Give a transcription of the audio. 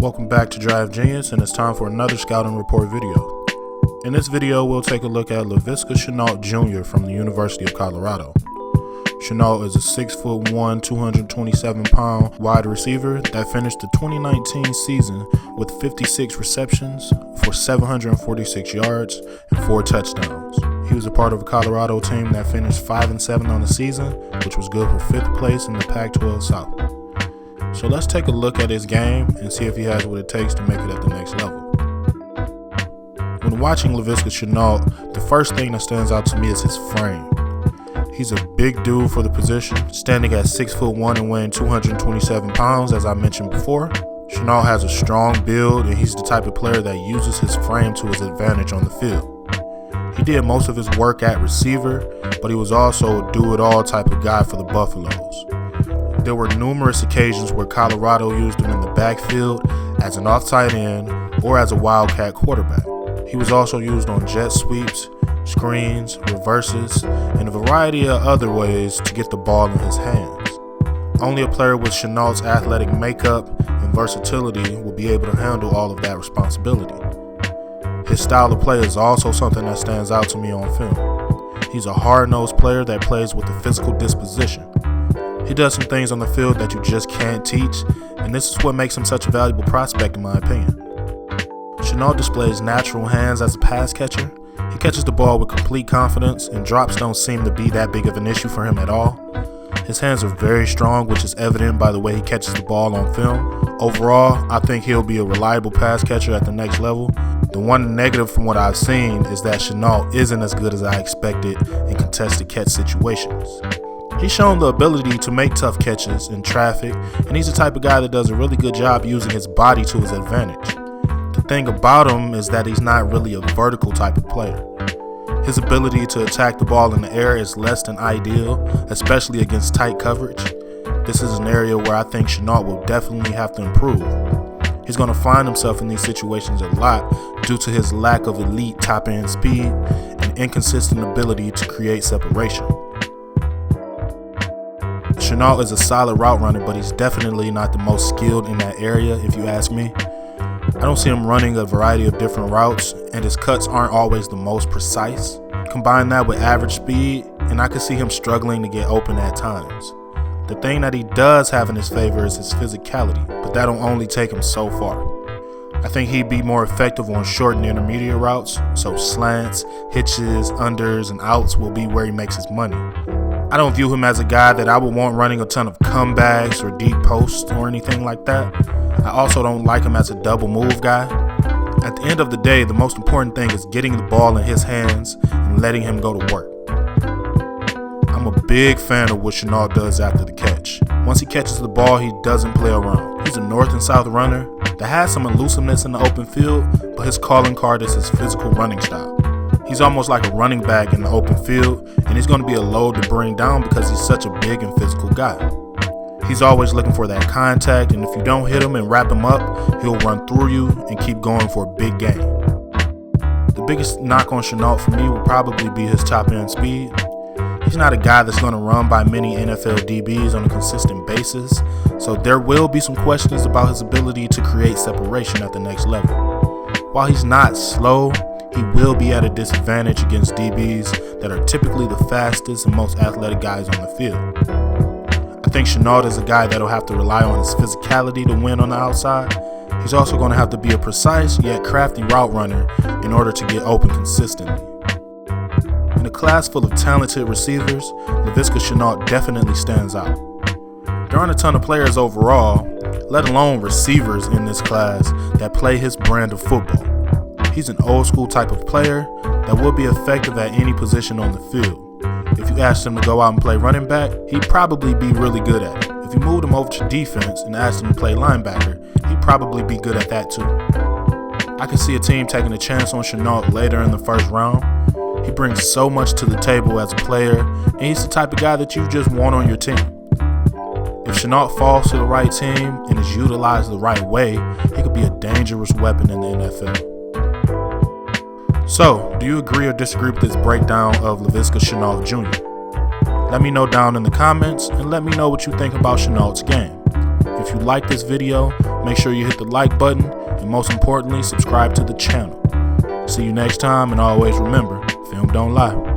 Welcome back to Drive Genius, and it's time for another scouting report video. In this video, we'll take a look at Laviska Shenault Jr. from the University of Colorado. Shenault is a 6'1", 227-pound wide receiver that finished the 2019 season with 56 receptions for 746 yards and 4 touchdowns. He was a part of a Colorado team that finished 5-7 on the season, which was good for 5th place in the Pac-12 South. So let's take a look at his game and see if he has what it takes to make it at the next level. When watching Laviska Shenault, the first thing that stands out to me is his frame. He's a big dude for the position, standing at 6'1" and weighing 227 pounds, as I mentioned before. Shenault has a strong build, and he's the type of player that uses his frame to his advantage on the field. He did most of his work at receiver, but he was also a do-it-all type of guy for the Buffaloes. There were numerous occasions where Colorado used him in the backfield as an off-tight end or as a wildcat quarterback. He was also used on jet sweeps, screens, reverses, and a variety of other ways to get the ball in his hands. Only a player with Shenault's athletic makeup and versatility will be able to handle all of that responsibility. His style of play is also something that stands out to me on film. He's a hard-nosed player that plays with a physical disposition. He does some things on the field that you just can't teach, and this is what makes him such a valuable prospect in my opinion. Shenault displays natural hands as a pass catcher. He catches the ball with complete confidence, and drops don't seem to be that big of an issue for him at all. His hands are very strong, which is evident by the way he catches the ball on film. Overall, I think he'll be a reliable pass catcher at the next level. The one negative from what I've seen is that Shenault isn't as good as I expected in contested catch situations. He's shown the ability to make tough catches in traffic, and he's the type of guy that does a really good job using his body to his advantage. The thing about him is that he's not really a vertical type of player. His ability to attack the ball in the air is less than ideal, especially against tight coverage. This is an area where I think Shenault will definitely have to improve. He's going to find himself in these situations a lot due to his lack of elite top-end speed and inconsistent ability to create separation. Shenault is a solid route runner, but he's definitely not the most skilled in that area if you ask me. I don't see him running a variety of different routes, and his cuts aren't always the most precise. Combine that with average speed, and I can see him struggling to get open at times. The thing that he does have in his favor is his physicality, but that'll only take him so far. I think he'd be more effective on short and intermediate routes, so slants, hitches, unders, and outs will be where he makes his money. I don't view him as a guy that I would want running a ton of comebacks or deep posts or anything like that. I also don't like him as a double move guy. At the end of the day, the most important thing is getting the ball in his hands and letting him go to work. I'm a big fan of what Shenault does after the catch. Once he catches the ball, he doesn't play around. He's a north and south runner that has some elusiveness in the open field, but his calling card is his physical running style. He's almost like a running back in the open field, and he's going to be a load to bring down because he's such a big and physical guy. He's always looking for that contact, and if you don't hit him and wrap him up, he'll run through you and keep going for a big gain. The biggest knock on Shenault for me would probably be his top-end speed. He's not a guy that's going to run by many NFL DBs on a consistent basis, so there will be some questions about his ability to create separation at the next level. While he's not slow, he will be at a disadvantage against DBs that are typically the fastest and most athletic guys on the field. I think Shenault is a guy that'll have to rely on his physicality to win on the outside. He's also going to have to be a precise yet crafty route runner in order to get open consistently. In a class full of talented receivers, Laviska Shenault definitely stands out. There aren't a ton of players overall, let alone receivers in this class, that play his brand of football. He's an old school type of player that will be effective at any position on the field. If you asked him to go out and play running back, he'd probably be really good at it. If you moved him over to defense and asked him to play linebacker, he'd probably be good at that too. I can see a team taking a chance on Shenault later in the first round. He brings so much to the table as a player, and he's the type of guy that you just want on your team. If Shenault falls to the right team and is utilized the right way, he could be a dangerous weapon in the NFL. So, do you agree or disagree with this breakdown of Laviska Shenault Jr.? Let me know down in the comments, and let me know what you think about Shenault's game. If If you like this video, make sure you hit the like button, and most importantly, subscribe to the channel. See you next time, and always remember, film don't lie.